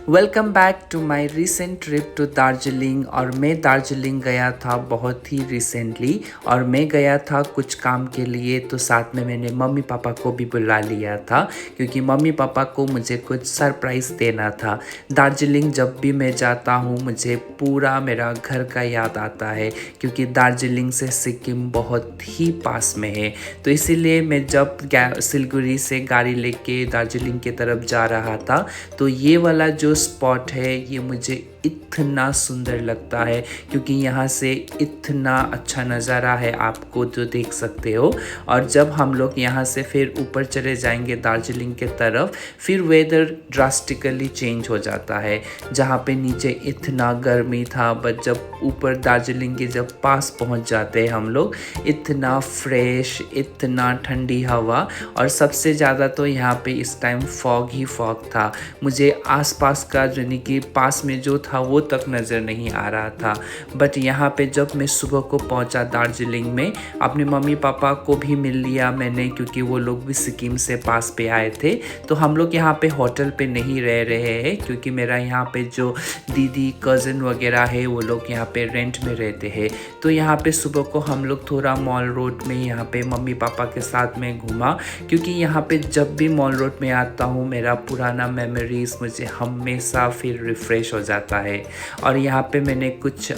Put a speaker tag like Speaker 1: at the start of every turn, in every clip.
Speaker 1: Welcome back to my recent trip to Darjeeling. और मैं दार्जिलिंग गया था बहुत ही रिसेंटली, और मैं गया था कुछ काम के लिए। तो साथ में मैंने मम्मी पापा को भी बुला लिया था क्योंकि मम्मी पापा को मुझे कुछ सरप्राइज़ देना था। दार्जिलिंग जब भी मैं जाता हूँ मुझे पूरा मेरा घर का याद आता है क्योंकि दार्जिलिंग से सिक्किम बहुत ही पास में है। तो इसीलिए मैं जब सिलगुड़ी से गाड़ी लेके दार्जिलिंग की तरफ जा रहा था तो ये वाला जो स्पॉट है ये मुझे इतना सुंदर लगता है क्योंकि यहाँ से इतना अच्छा नज़ारा है आपको जो देख सकते हो। और जब हम लोग यहाँ से फिर ऊपर चले जाएंगे दार्जिलिंग के तरफ, फिर वेदर ड्रास्टिकली चेंज हो जाता है। जहाँ पे नीचे इतना गर्मी था बट जब ऊपर दार्जिलिंग के जब पास पहुँच जाते हैं हम लोग, इतना फ्रेश, इतना ठंडी हवा। और सबसे ज़्यादा तो यहाँ पे इस टाइम फॉग ही फॉग था। मुझे आसपास का यानी कि पास में जो था वो तक नज़र नहीं आ रहा था। बट यहाँ पे जब मैं सुबह को पहुँचा दार्जिलिंग में, अपने मम्मी पापा को भी मिल लिया मैंने क्योंकि वो लोग भी सिक्किम से पास पे आए थे। तो हम लोग यहाँ पे होटल पे नहीं रह रहे हैं क्योंकि मेरा यहाँ पे जो दीदी कज़न वगैरह है वो लोग यहाँ पे रेंट में रहते हैं। तो यहाँ पे सुबह को हम लोग थोड़ा मॉल रोड में यहाँ पे मम्मी पापा के साथ में घूमा क्योंकि यहाँ पे जब भी मॉल रोड में आता हूँ मेरा पुराना मेमोरीज मुझे हमेशा फिर रिफ़्रेश हो जाता है। और यहाँ पे मैंने कुछ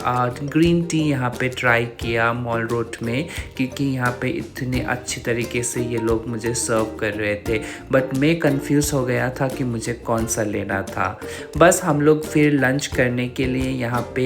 Speaker 1: ग्रीन टी यहाँ पे ट्राई किया मॉल रोड में क्योंकि यहाँ पे इतने अच्छी तरीके से ये लोग मुझे सर्व कर रहे थे। बट मैं कंफ्यूज हो गया था कि मुझे कौन सा लेना था। बस हम लोग फिर लंच करने के लिए यहाँ पे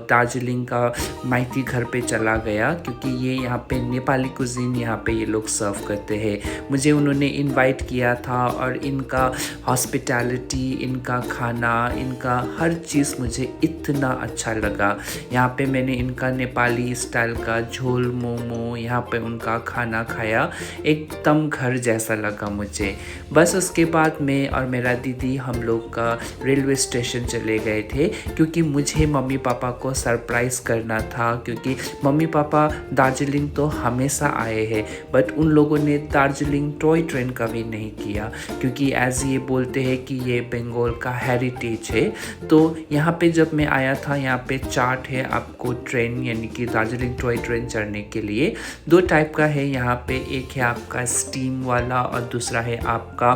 Speaker 1: दार्जिलिंग का माइती घर पे चला गया क्योंकि ये यहाँ पे नेपाली कुजीन यहाँ पे ये लोग सर्व करते हैं। मुझे उन्होंने इनवाइट किया था और इनका हॉस्पिटैलिटी, इनका खाना, इनका हर चीज़ मुझे इतना अच्छा लगा। यहाँ पे मैंने इनका नेपाली स्टाइल का झोल मोमो, यहाँ पे उनका खाना खाया, एकदम घर जैसा लगा मुझे। बस उसके बाद मैं और मेरा दीदी हम लोग का रेलवे स्टेशन चले गए थे क्योंकि मुझे मम्मी पापा को सरप्राइज़ करना था क्योंकि मम्मी पापा दार्जिलिंग तो हमेशा आए हैं बट उन लोगों ने दार्जिलिंग टॉय ट्रेन कभी नहीं किया क्योंकि एज ये बोलते हैं कि ये बंगाल का हेरिटेज है। तो यहाँ पे जब मैं आया था यहाँ पे चार्ट है आपको ट्रेन यानी कि दार्जिलिंग टॉय ट्रेन चढ़ने के लिए। दो टाइप का है यहाँ पे, एक है आपका स्टीम वाला और दूसरा है आपका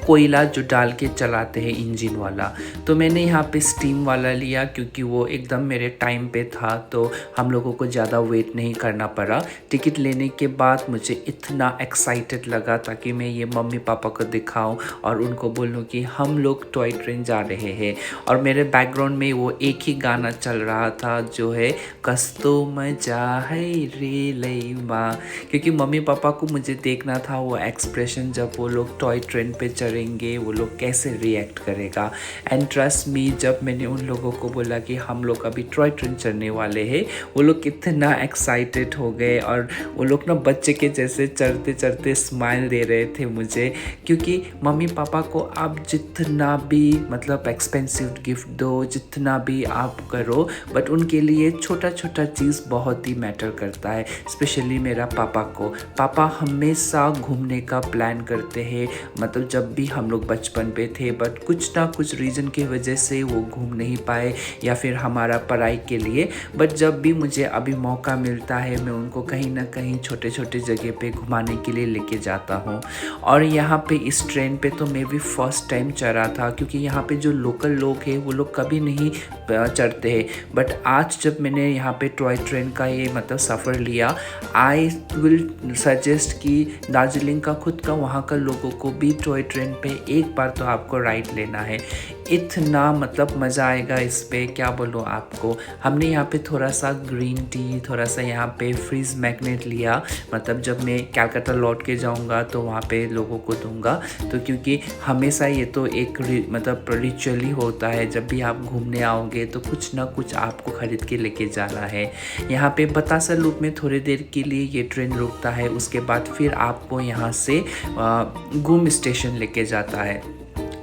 Speaker 1: कोयला जो डाल के चलाते हैं इंजन वाला। तो मैंने यहाँ पे स्टीम वाला लिया क्योंकि वो एकदम मेरे टाइम पे था तो हम लोगों को ज़्यादा वेट नहीं करना पड़ा। टिकट लेने के बाद मुझे इतना एक्साइटेड लगा ताकि मैं ये मम्मी पापा को दिखाऊं और उनको बोलूं कि हम लोग टॉय ट्रेन जा रहे हैं। और मेरे बैकग्राउंड में वो एक ही गाना चल रहा था जो है कस्तो मजा है रे लैमा, क्योंकि मम्मी पापा को मुझे देखना था वो एक्सप्रेशन जब वो लोग टॉय ट्रेन पे चढ़ेंगे वो लोग कैसे रिएक्ट करेगा। एंड ट्रस्ट मी, जब मैंने उन लोगों को बोला कि हम लोग अभी टॉय ट्रेन चढ़ने वाले हैं वो लोग कितना एक्साइटेड हो गए और वो लोग ना बच्चे के जैसे चढ़ते चढ़ते स्माइल दे रहे थे मुझे क्योंकि मम्मी पापा को आप जितना भी मतलब एक्सपेंसिव गिफ्ट दो, जितना भी आप करो, बट उनके लिए छोटा छोटा चीज़ बहुत ही मैटर करता है। स्पेशली मेरा पापा को, पापा हमेशा घूमने का प्लान करते हैं। मतलब जब भी हम लोग बचपन पे थे बट कुछ ना कुछ रीज़न की वजह से वो घूम नहीं पाए या फिर हमारा पढ़ाई के लिए, बट जब भी मुझे अभी मौका मिलता है मैं उनको कहीं ना कहीं छोटे छोटे जगह पे घुमाने के लिए लेके जाता हूँ। और यहाँ पे इस ट्रेन पे तो मैं भी फर्स्ट टाइम चढ़ा था क्योंकि यहाँ पे जो लोकल लोग हैं वो लोग कभी नहीं चढ़ते हैं। बट आज जब मैंने यहाँ पे टॉय ट्रेन का ये मतलब सफ़र लिया, आई विल सजेस्ट कि दार्जिलिंग का खुद का वहाँ का लोगों को भी टॉय ट्रेन पे एक बार तो आपको राइड लेना है। इतना मतलब मज़ा आएगा इस पे, क्या बोलूँ आपको। हमने यहाँ पे थोड़ा सा ग्रीन टी, थोड़ा सा यहाँ पे फ्रीज मैग्नेट लिया, मतलब जब मैं कलकत्ता लौट के जाऊँगा तो वहाँ पे लोगों को दूँगा। तो क्योंकि हमेशा ये तो एक मतलब रिचुअल ही होता है, जब भी आप घूमने आओगे तो कुछ ना कुछ आपको ख़रीद के लेके जाना है। यहाँ पे बतासा लूप में थोड़ी देर के लिए ये ट्रेन रुकता है, उसके बाद फिर आपको यहाँ से गुम स्टेशन लेके जाता है।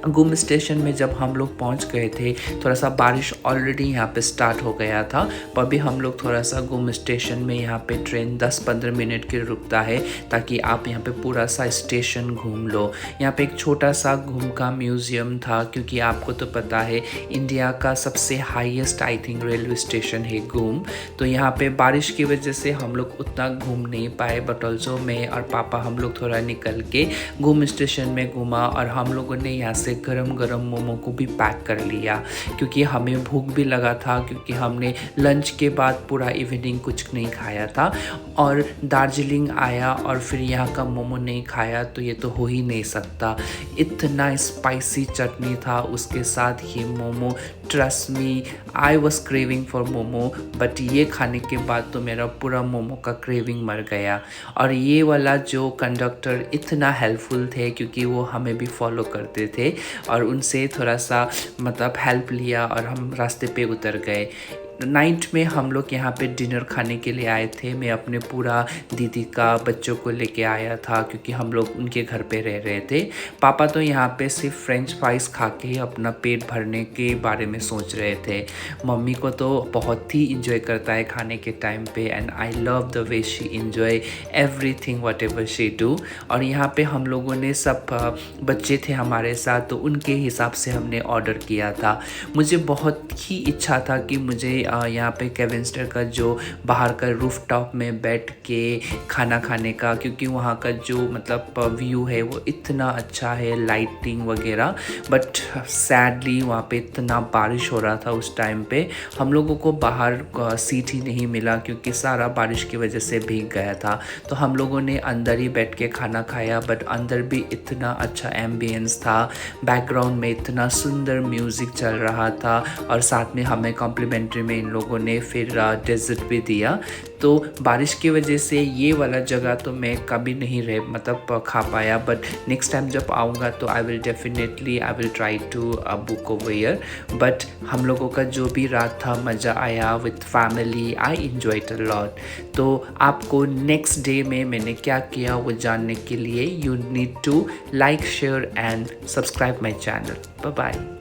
Speaker 1: गुम स्टेशन में जब हम लोग पहुंच गए थे, थोड़ा सा बारिश ऑलरेडी यहाँ पे स्टार्ट हो गया था, पर भी हम लोग थोड़ा सा गुम स्टेशन में यहाँ पे ट्रेन 10-15 मिनट के रुकता है ताकि आप यहाँ पे पूरा सा स्टेशन घूम लो। यहाँ पे एक छोटा सा घूम का म्यूज़ियम था, क्योंकि आपको तो पता है इंडिया का सबसे highest I think railway station है घूम। तो यहाँ पे बारिश की वजह से हम लोग उतना घूम नहीं पाए, बट ऑल्सो मैं और पापा हम लोग थोड़ा निकल के घूम स्टेशन में घूमा, और हम लोगों ने यहाँ से गरम गरम मोमो को भी पैक कर लिया, क्योंकि हमें भूख भी लगा था, क्योंकि हमने लंच के बाद पूरा इवनिंग कुछ नहीं खाया था। और दार्जिलिंग आया और फिर यहाँ का मोमो नहीं खाया तो ये तो हो ही नहीं सकता। इतना स्पाइसी चटनी था उसके साथ ये momo. Trust me, I was craving for momo, but ये खाने के बाद तो मेरा पूरा मोमो का क्रेविंग मर गया। और ये वाला जो कंडक्टर इतना हेल्पफुल थे, क्योंकि वो हमें भी फॉलो करते थे, और उनसे थोड़ा सा मतलब हेल्प लिया और हम रास्ते पे उतर गए। नाइट में हम लोग यहाँ पे डिनर खाने के लिए आए थे। मैं अपने पूरा दीदी का बच्चों को लेके आया था, क्योंकि हम लोग उनके घर पे रह रहे थे। पापा तो यहाँ पे सिर्फ फ्रेंच फ्राइज़ खा के अपना पेट भरने के बारे में सोच रहे थे। मम्मी को तो बहुत ही इंजॉय करता है खाने के टाइम पे, and I love the way she enjoy everything what ever she do. और यहाँ पे हम लोगों ने सब बच्चे थे हमारे साथ, तो उनके हिसाब से हमने ऑर्डर किया था। मुझे बहुत ही इच्छा था कि मुझे यहाँ पे केविंस्टर का जो बाहर का रूफ टॉप में बैठ के खाना खाने का, क्योंकि वहाँ का जो मतलब व्यू है वो इतना अच्छा है, लाइटिंग वगैरह। बट सैडली वहाँ पे इतना बारिश हो रहा था उस टाइम पे, हम लोगों को बाहर सीट ही नहीं मिला, क्योंकि सारा बारिश की वजह से भीग गया था। तो हम लोगों ने अंदर ही बैठ के खाना खाया, बट अंदर भी इतना अच्छा एम्बियंस था, बैकग्राउंड में इतना सुंदर म्यूज़िक चल रहा था, और साथ में हमें कॉम्प्लीमेंट्री में इन लोगों ने फिर डेजर्ट भी दिया। तो बारिश की वजह से ये वाला जगह तो मैं कभी नहीं मतलब खा पाया, बट नेक्स्ट टाइम जब आऊँगा तो I will try to book over here. But हम लोगों का जो भी रात था मज़ा आया with family, I enjoyed a lot. तो आपको नेक्स्ट डे में मैंने क्या किया वो जानने के लिए you need to like, share and subscribe my channel. Bye bye.